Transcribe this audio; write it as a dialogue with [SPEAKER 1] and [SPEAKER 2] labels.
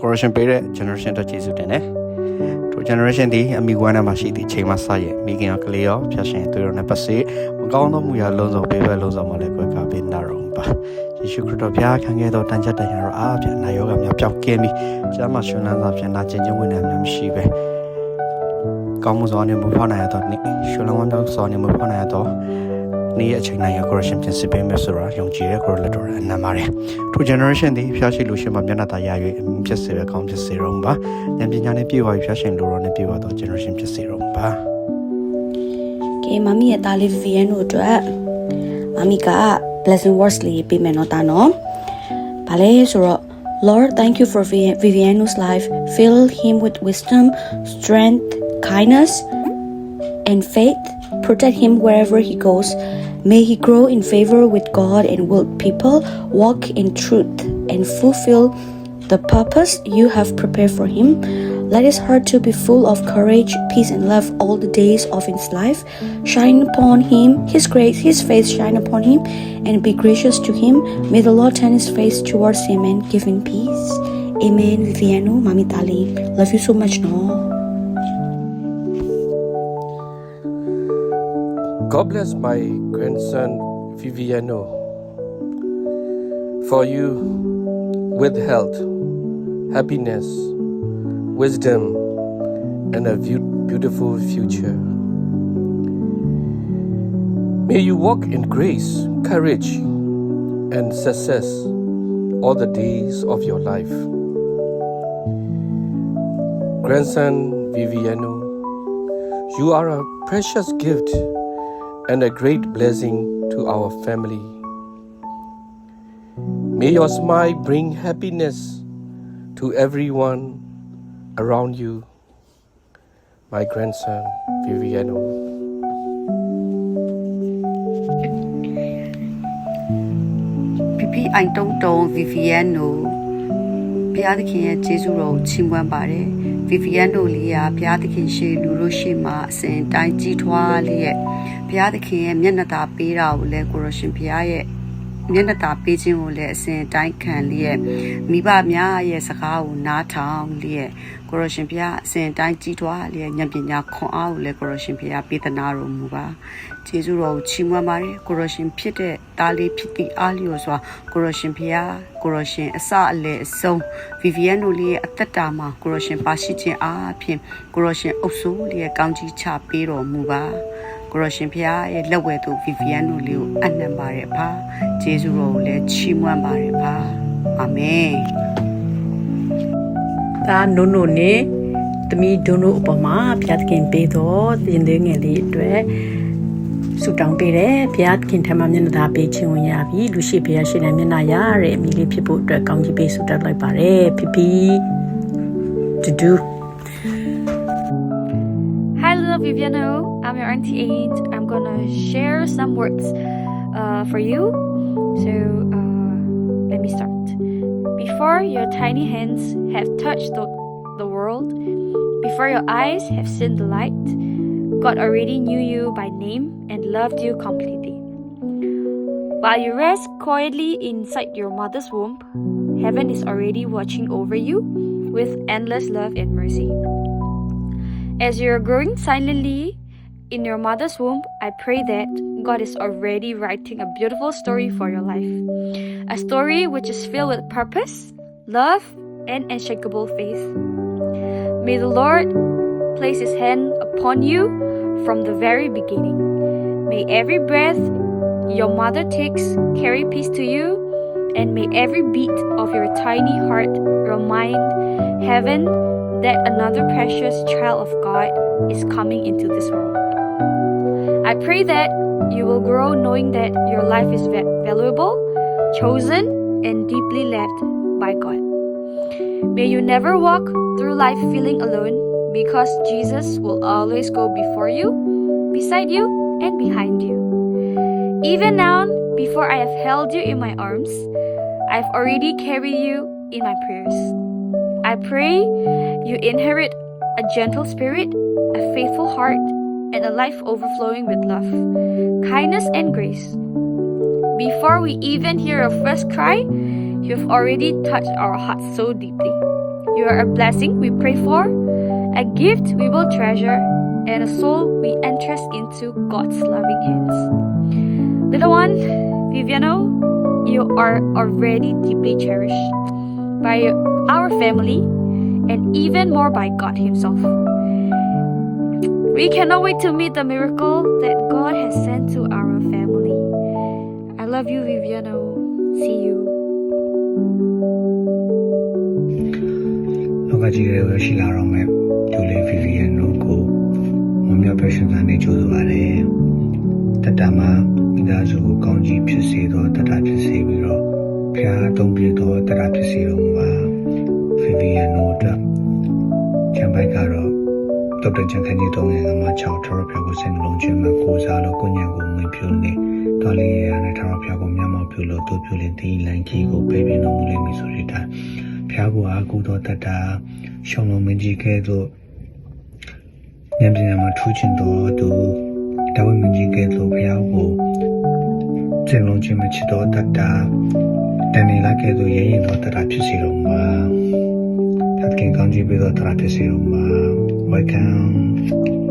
[SPEAKER 1] correction ပေးတဲ့ generation တော့ကျေးဇူးတင်တယ်ထို generation ဒီအမိကွမ်းထဲမှာရှိသည့်ချိန်မှစရဲ့မိခင်ရောကလေးရောဖျက်ရှင်တွေ့ရောနဲ့ပတ်စေမကောင်းသောမူရာလုံးစုံပေးပဲလုံးစုံမလဲကွယ်ကပေးနာရောပါယေရှုခရစ်တော်ဘုရားခံခဲ့သောတန်ချက်တရားတော်အားဖြင့်နာယောဂများပျောက်ကင်းပြီးကျမ်းမှာရှင်လန်းစွာဖြင့်နာကျင်ခြင်းဝင်နေများမရှိပဲကောင်းမှုစွာနဲ့မဖော်နိုင်တော့နေ့ရှင်လန်းဝမ်းမြောက်စွာနဲ့မဖော်နိုင်တော့နေ့အချိန်တိုင်းရ correction ပြင်ဆင်ပေးမယ်ဆိုတာယုံကြည်တဲ့ကိုလက်တော်အနမ်းပါတယ်ထို generation ဒီဖျားရှိလို့ရှိမှမျက်နှာသာရ၍အမြင်ဖြစ်စေပဲကောင်းဖြစ်စေတော့ပါဉာဏ်ပညာနဲ့ပြည့်ဝပြီးဖျားရှင်လိုတော်နဲ့ပြည့်ဝသော generation ဖြစ်စေတော့ပါ
[SPEAKER 2] ကဲမမီရဲ့တာလေး VN တို့အတွက်မမီက blessing words လေးပေးမယ်နော်တာနော်ဗာလဲဆိုတော့ Lord thank you for Viviano's life fill him with wisdom strength kindness and faith protect him wherever he goes may he grow in favor with God and with people walk in truth and fulfill the purpose you have prepared for him let his heart to be full of courage peace and love all the days of his life shine upon him his face shine upon him and be gracious to him may the Lord turn his face towards him and give him peace amen Viviano mami tali love you so much no
[SPEAKER 3] God bless my grandson Viviano for you with health, happiness, wisdom, and a beautiful future. May you walk in grace, courage, and success all the days of your life. Grandson Viviano, you are a precious gift and a great blessing to our family. May your smile bring happiness to everyone around you, my grandson Viviano.
[SPEAKER 2] Pipi I don't Viviano ဘုရားသခင်ရဲ့ကျေးဇူးတော်ကိုချီးမွမ်းပါတယ် Viviano လေးကဘုရားသခင်ရှေ့လူတို့ရှေ့မှာအစဉ်တိုင်းကြီးထွားလေးရဲ့ဘုရားသခင်ရဲ့မျက်နှာသာပေးတာကိုလည်းကိုရရှင်ဘုရားရဲ့မျက်နှာသာပေးခြင်းကိုလည်းအစဉ်တိုင်းခံလေးရဲ့မိဘများရဲ့စကားကိုနားထောင်လေးရဲ့ကိုရရှင်ဘုရားအစဉ်တိုင်းကြီးထွားလေးရဲ့ဉာဏ်ပညာခွန်အားကိုလည်းကိုရရှင်ဘုရားပေးသနာတော်မူပါကျေးဇူးတော်ကိုချီးမွမ်းပါတယ်ကိုရရှင်ဖြစ်တဲ့သားလေးဖြစ်သည့်အားလျော်စွာကိုရရှင်ဘုရားကိုရရှင်အစအလယ်အဆုံး Viviano လေးရဲ့အသက်တာမှာကိုရရှင်ပါရှိခြင်းအားဖြင့်ကိုရရှင်အုပ်စိုးလေးရဲ့ကောင်းကြီးချပေးတော်မူပါကိုရရှင်ဖျားရဲ့လက်ဝဲသူ Viviano လေးကိုအနံပါတယ်ပါကျေးဇူးတော်ကိုလည်းချီးမွမ်းပါတယ်ပါအာမင်
[SPEAKER 4] ဒါနို့နို့နဲ့တမီဒုံတို့အပေါ်မှာဘုရားသခင်ပေးတော်တင်သွင်းငယ်လေးအတွက်ဆုတောင်းပေးတယ်ဘုရားသခင်ထံမှာမျက်နှာသာပေးခြင်းဝင်ရပြီလူရှိဘုရားရှင်နဲ့မျက်နှာရတဲ့အမိလေးဖြစ်ဖို့အတွက်ကောင်းကြီးပေးဆုတောင်းလိုက်ပါတယ်ဖိဖိ to do
[SPEAKER 5] Hi little Viviano, I'm your auntie Ain't. I'm gonna share some words for you. So let me start. Before your tiny hands have touched the world, before your eyes have seen the light, God already knew you by name and loved you completely. While you rest quietly inside your mother's womb, heaven is already watching over you with endless love and mercy. As you're growing silently in your mother's womb, I pray that God is already writing a beautiful story for your life. A story which is filled with purpose, love, and unshakable faith. May the Lord place His hand upon you from the very beginning. May every breath your mother takes carry peace to you, and may every beat of your tiny heart remind heaven that another precious child of God is coming into this world. I pray that you will grow knowing that your life is valuable, chosen, and deeply loved by God. May you never walk through life feeling alone because Jesus will always go before you, beside you, and behind you. Even now, before I have held you in my arms, I've already carried you in my prayers. I pray you inherit a gentle spirit, a faithful heart, and a life overflowing with love, kindness, and grace. Before we even hear your first cry, you've already touched our hearts so deeply. You are a blessing we pray for, a gift we will treasure, and a soul we entrust into God's loving hands. Little one, Viviano, you are already deeply cherished by our family and even more by God Himself. We cannot wait to meet the miracle that God has sent to our family. I love you, Viviano. See you.
[SPEAKER 6] လောကကြီးရဲ့ရှိလာတော့မဲ့သူလေး Vivian တို့ကိုမမြောက်ပဲရှင်သာနေကြိုးစားပါတယ်တတမှာမိသားစုကိုကောင်းကြီးဖြစ်စေသောတတဖြစ်စေပြီးတော့ဖျားအသုံးပြသောတတဖြစ်စေတော်မူပါ Vivian တို့အတွက်ကျမ်းပိုက်ကတော့တော်တော်ချန်ခန်းကြီး3ရဲ့မှာ6ထော်ဖျားကိုစိတ်နှလုံးချင်းမှာကိုးစားလို့ကိုညံကိုမွေဖြိုးနေတော်လေးရတဲ့ထော်ဖျားကိုမျက်မှောက်ပြုလို့သူ့ပြုလင်တီးလန်ကြီးကိုပေးပြီးတော်မူလိမ့်မည်ဆိုရတာဖျားကိုအားကိုးသောတတရှောင်းလုံးမင်းကြီးကဲ့သို့ဉာဏ်ပညာမှာထူးချွန်တော်သူတာဝန်မင်းကြီးကဲ့သို့ဖျားကိုစိတ်လုံးချင်းမချစ်တော်တတတန်နေလာကဲ့သို့ရဲရင်တော်တတဖြစ်စေတော်မှာဖျားခင်ကောင်းကြီးပေးတော်တတဖြစ်စေတော်မှာ Welcome